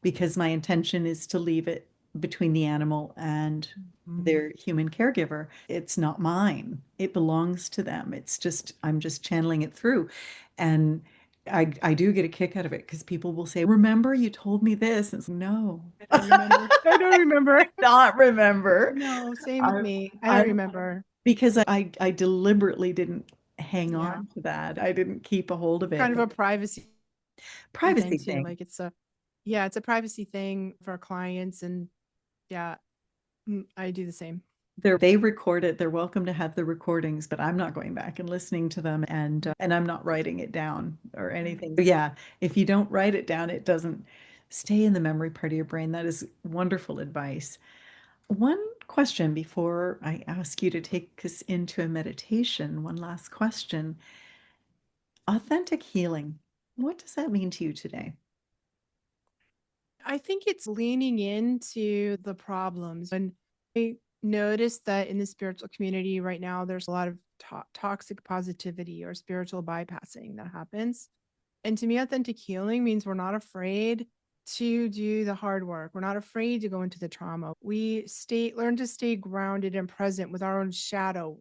because my intention is to leave it between the animal and Mhm. their human caregiver. It's not mine. It belongs to them. It's just, I'm just channeling it through. And I do get a kick out of it because people will say, remember you told me this? And it's no, I don't remember. I don't remember. not remember. No, same with I, me. I don't I, remember. because I deliberately didn't hang Yeah. on to that. I didn't keep a hold of Kind it. of a privacy thing Privacy too. thing. Like yeah, it's a privacy thing for our clients. And yeah, I do the same. They record it. They're welcome to have the recordings, but I'm not going back and listening to them, and I'm not writing it down or Right. anything. But yeah, if you don't write it down, it doesn't stay in the memory part of your brain. That is wonderful advice. One question before I ask you to take us into a meditation. One last question. Authentic healing. What does that mean to you today? I think it's leaning into the problems. And I noticed that in the spiritual community right now, there's a lot of toxic positivity or spiritual bypassing that happens. And to me, authentic healing means we're not afraid to do the hard work. We're not afraid to go into the trauma. We learn to stay grounded and present with our own shadows.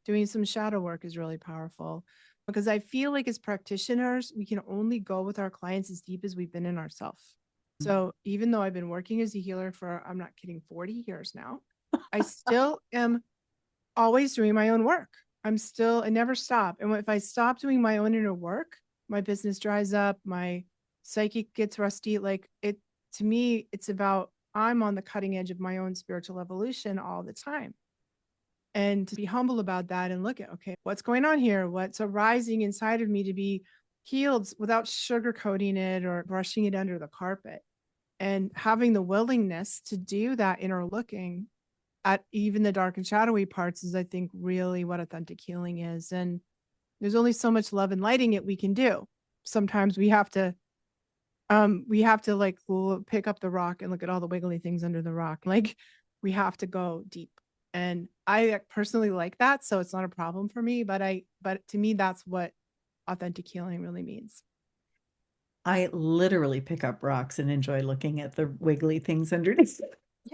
Doing some shadow work is really powerful because I feel like as practitioners, we can only go with our clients as deep as we've been in ourselves. So even though I've been working as a healer for, I'm not kidding, 40 years now, I still am always doing my own work. I never stop. And if I stop doing my own inner work, my business dries up, my psychic gets rusty. Like to me, it's about I'm on the cutting edge of my own spiritual evolution all the time. And to be humble about that and look at, okay, what's going on here? What's arising inside of me to be healed without sugarcoating it or brushing it under the carpet. And having the willingness to do that inner looking at even the dark and shadowy parts is, I think, really what authentic healing is. And there's only so much love and lighting it we can do. Sometimes we have to like pick up the rock and look at all the wiggly things under the rock. Like we have to go deep. And I personally like that. So it's not a problem for me, but to me, that's what authentic healing really means. I literally pick up rocks and enjoy looking at the wiggly things underneath.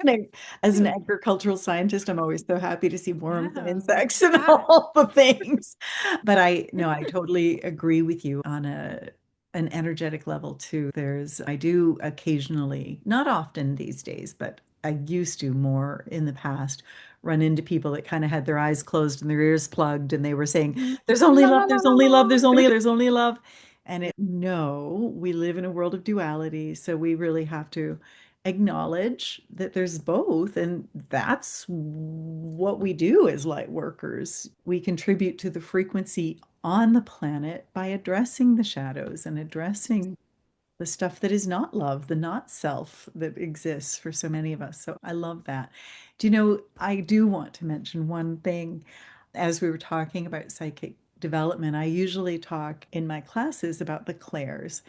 Yep. As an Too. agricultural scientist, I'm always so happy to see worms and Yeah. insects and That. all the things. But I totally agree with you on an energetic level too. I do occasionally, not often these days, but I used to more in the past, run into people that kind of had their eyes closed and their ears plugged, and they were saying, Mhm. "There's only La love, la la there's la only love, la. there's only love." And no, we live in a world of duality, so we really have to acknowledge that there's both, and that's what we do as light workers. We contribute to the frequency on the planet by addressing the shadows and addressing the stuff that is not love, the not self that exists for so many of us. So I love that. Do you know, I do want to mention one thing. As we were talking about psychic development, I usually talk in my classes about the clairs.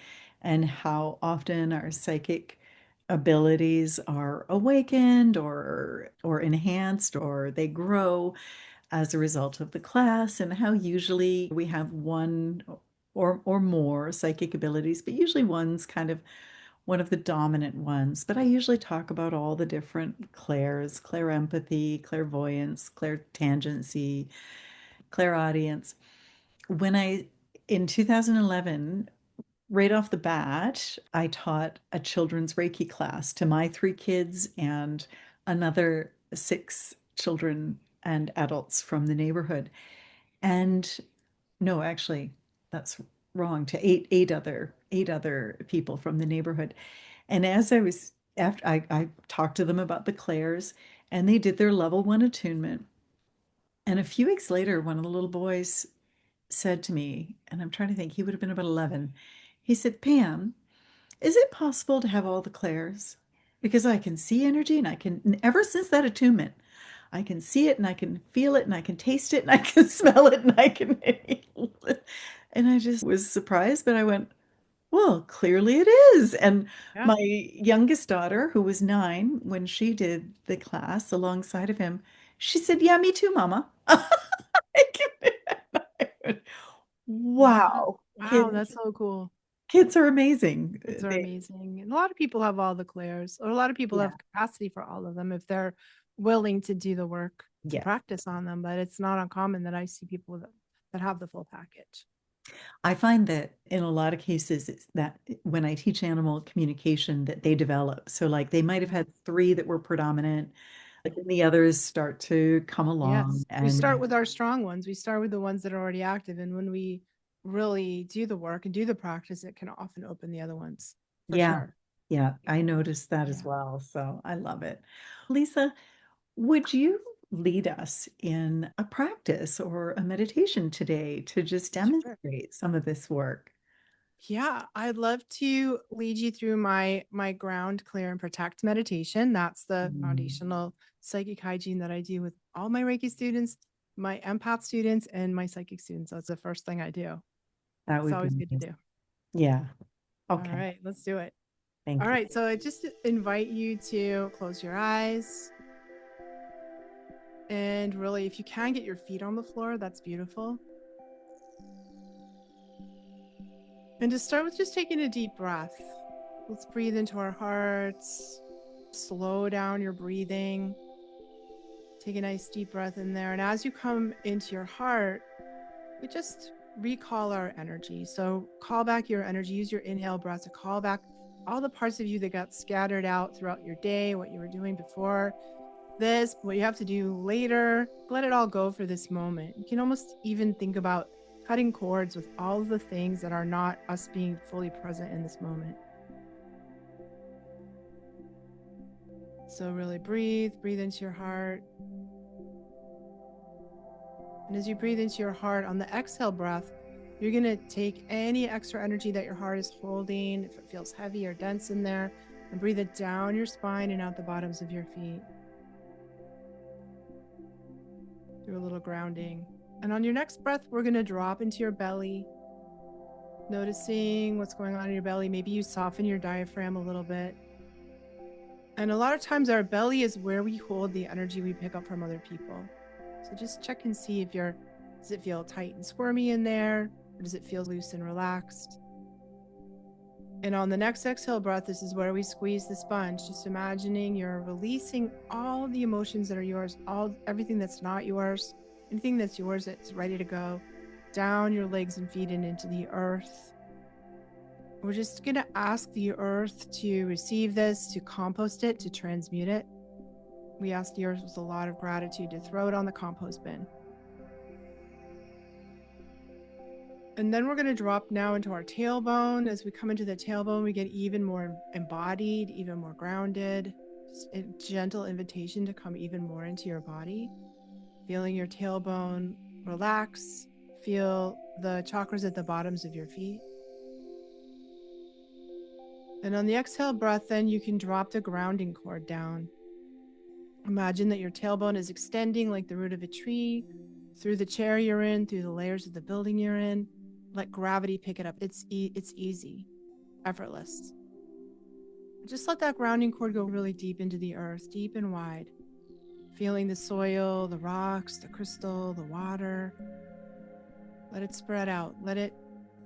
and how often our psychic abilities are awakened or enhanced or they grow as a result of the class, and how usually we have one or more psychic abilities, but usually one's kind of one of the dominant ones. But I usually talk about all the different clairs, clairempathy, clairvoyance, clairtangency, clairaudience. When I, in 2011, right off the bat, I taught a children's Reiki class to my three kids and another six children and adults from the neighborhood. And no, actually, that's wrong, to eight other people from the neighborhood. And as I was after I talked to them about the clairs, and they did their level one attunement. And a few weeks later, one of the little boys said to me, and I'm trying to think, he would have been about 11. He said, Pam, is it possible to have all the clairs? Because I can see energy and I can, ever since that attunement, I can see it and I can feel it and I can taste it and I can smell it and I can inhale it. And I just was surprised, but I went, well, clearly it is. And Yeah. my youngest daughter, who was 9 when she did the class alongside of him, she said, yeah, me too, Mama. Yeah. Wow. Wow, Kids, that's so cool. kids are amazing. Kids are They, amazing. And a lot of people have all the clairs, or a lot of people yeah, have capacity for all of them if they're willing to do the work to yeah. practice on them. But it's not uncommon that I see people that have the full package. I find that in a lot of cases, it's that when I teach animal communication that they develop. So like they might have Yeah. had three that were predominant, but then the others start to come along Yes. We start and with our strong ones. We start with the ones that are already active. And when we really do the work and do the practice, it can often open the other ones for yeah, sure. yeah, I noticed that as Yeah. well. So I love it. Lisa, would you lead us in a practice or a meditation today to just Sure. demonstrate some of this work? Yeah, I'd love to lead you through my ground, clear, and protect meditation. That's the Mm, foundational psychic hygiene that I do with all my Reiki students, my empath students, and my psychic students. That's the first thing I do. that It's would be always good to amazing. do. Yeah. All Okay. right, let's do it. All Thank you. right, so I just invite you to close your eyes and really, if you can get your feet on the floor, that's beautiful. And to start with, just taking a deep breath. Let's breathe into our hearts. Slow down your breathing. Take a nice deep breath in there. And as you come into your heart, we just recall our energy. So call back your energy. Use your inhale breath to call back all the parts of you that got scattered out throughout your day, what you were doing before this, what you have to do later. Let it all go for this moment. You can almost even think about cutting cords with all of the things that are not us being fully present in this moment. So really breathe into your heart. And as you breathe into your heart on the exhale breath, you're going to take any extra energy that your heart is holding, if it feels heavy or dense in there, and breathe it down your spine and out the bottoms of your feet. Do a little grounding. And on your next breath, we're going to drop into your belly, noticing what's going on in your belly. Maybe you soften your diaphragm a little bit. And a lot of times our belly is where we hold the energy we pick up from other people. So just check and see if does it feel tight and squirmy in there? Or does it feel loose and relaxed? And on the next exhale breath, this is where we squeeze the sponge, just imagining you're releasing all the emotions that are yours, everything that's not yours, anything that's yours that's ready to go, down your legs and feet and into the earth. We're just going to ask the earth to receive this, to compost it, to transmute it. We ask the earth with a lot of gratitude to throw it on the compost bin. And then we're going to drop now into our tailbone. As we come into the tailbone, we get even more embodied, even more grounded. Just a gentle invitation to come even more into your body. Feeling your tailbone relax. Feel the chakras at the bottoms of your feet. And on the exhale breath, then you can drop the grounding cord down. Imagine that your tailbone is extending like the root of a tree through the chair you're in, through the layers of the building you're in. Let gravity pick it up. It's easy. effortless. Just let that grounding cord go really deep into the earth, deep and wide. Feeling the soil, the rocks, the crystal, the water. Let it spread out. Let it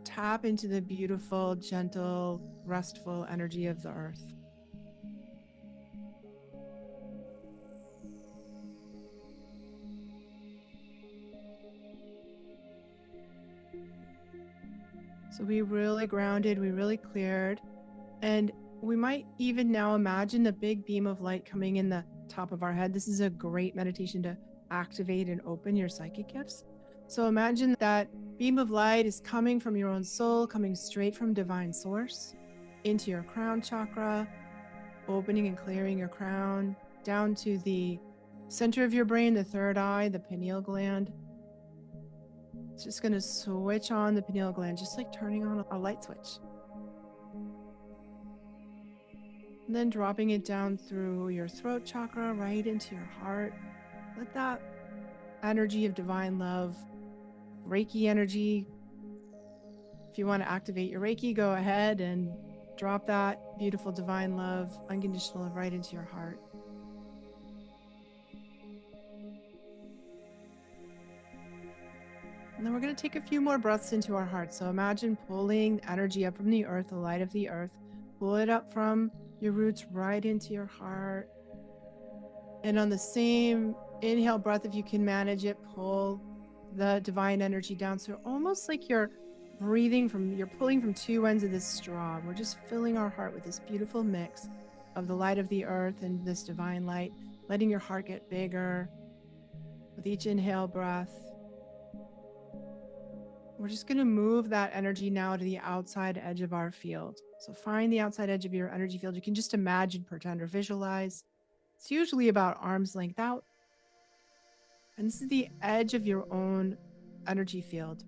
tap into the beautiful, gentle, restful energy of the earth. So we really grounded, we really cleared, and we might even now imagine a big beam of light coming in the top of our head. This is a great meditation to activate and open your psychic gifts. So imagine that beam of light is coming from your own soul, coming straight from divine source into your crown chakra, opening and clearing your crown down to the center of your brain, the third eye, the pineal gland. It's just going to switch on the pineal gland, just like turning on a light switch. And then dropping it down through your throat chakra, right into your heart. Let that energy of divine love, Reiki energy. If you want to activate your Reiki, go ahead and drop that beautiful divine love, unconditional love right into your heart. And then we're going to take a few more breaths into our heart. So imagine pulling energy up from the earth, the light of the earth. Pull it up from your roots right into your heart. And on the same inhale breath, if you can manage it, pull the divine energy down. So almost like you're pulling from two ends of this straw. We're just filling our heart with this beautiful mix of the light of the earth and this divine light, letting your heart get bigger with each inhale breath. We're just going to move that energy now to the outside edge of our field. So find the outside edge of your energy field. You can just imagine, pretend, or visualize. It's usually about arm's length out. And this is the edge of your own energy field.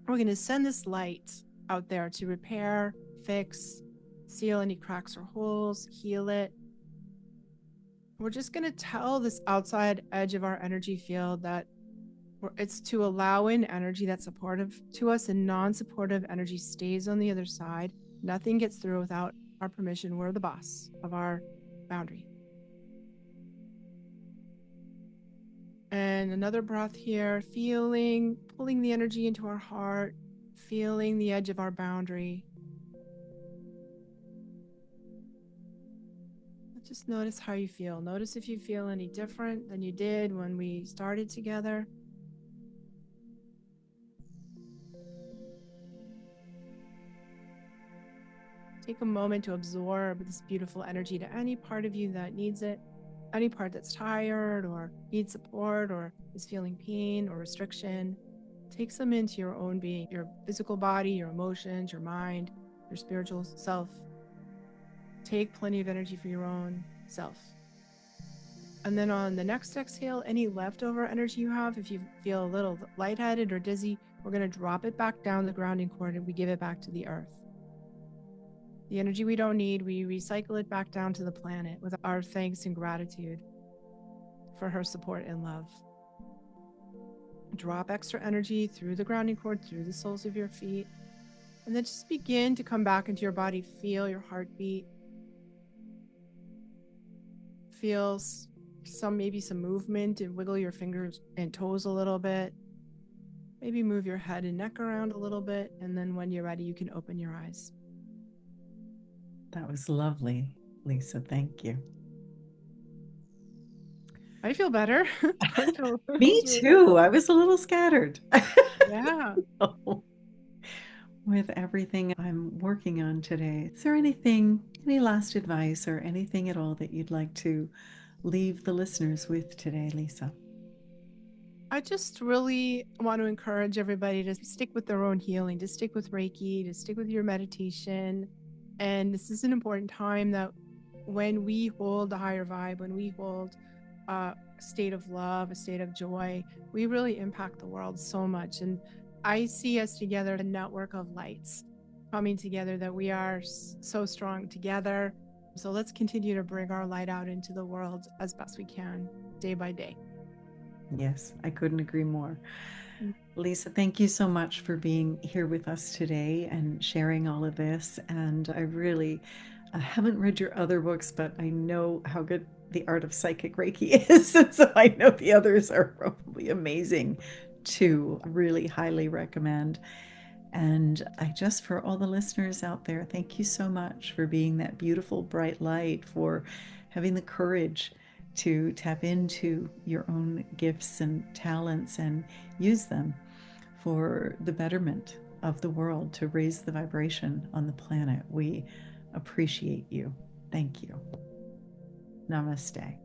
We're going to send this light out there to repair, fix, seal any cracks or holes, heal it. We're just going to tell this outside edge of our energy field that it's to allow in energy that's supportive to us, and non-supportive energy stays on the other side. Nothing gets through without our permission. We're the boss of our boundary. And another breath here, pulling the energy into our heart, feeling the edge of our boundary. Just notice how you feel. Notice if you feel any different than you did when we started together. Take a moment to absorb this beautiful energy to any part of you that needs it, any part that's tired or needs support or is feeling pain or restriction. Take some into your own being, your physical body, your emotions, your mind, your spiritual self. Take plenty of energy for your own self. And then on the next exhale, any leftover energy you have, if you feel a little lightheaded or dizzy, we're going to drop it back down the grounding cord and we give it back to the earth. The energy we don't need, we recycle it back down to the planet with our thanks and gratitude for her support and love. Drop extra energy through the grounding cord, through the soles of your feet, and then just begin to come back into your body. Feel your heartbeat. Feel maybe some movement, and wiggle your fingers and toes a little bit. Maybe move your head and neck around a little bit, and then when you're ready, you can open your eyes. That was lovely, Lisa. Thank you. I feel better. Me too. I was a little scattered. Yeah. With everything I'm working on today. Is there any last advice or anything at all that you'd like to leave the listeners with today, Lisa? I just really want to encourage everybody to stick with their own healing, to stick with Reiki, to stick with your meditation. And this is an important time that when we hold a higher vibe, when we hold a state of love, a state of joy, we really impact the world so much. And I see us together, a network of lights coming together, that we are so strong together. So let's continue to bring our light out into the world as best we can, day by day. Yes, I couldn't agree more. Lisa, thank you so much for being here with us today and sharing all of this. And I haven't read your other books, but I know how good the art of psychic Reiki is. And so I know the others are probably amazing too. Really highly recommend. And I just, for all the listeners out there, thank you so much for being that beautiful, bright light, for having the courage to tap into your own gifts and talents and use them for the betterment of the world, to raise the vibration on the planet. We appreciate you. Thank you. Namaste.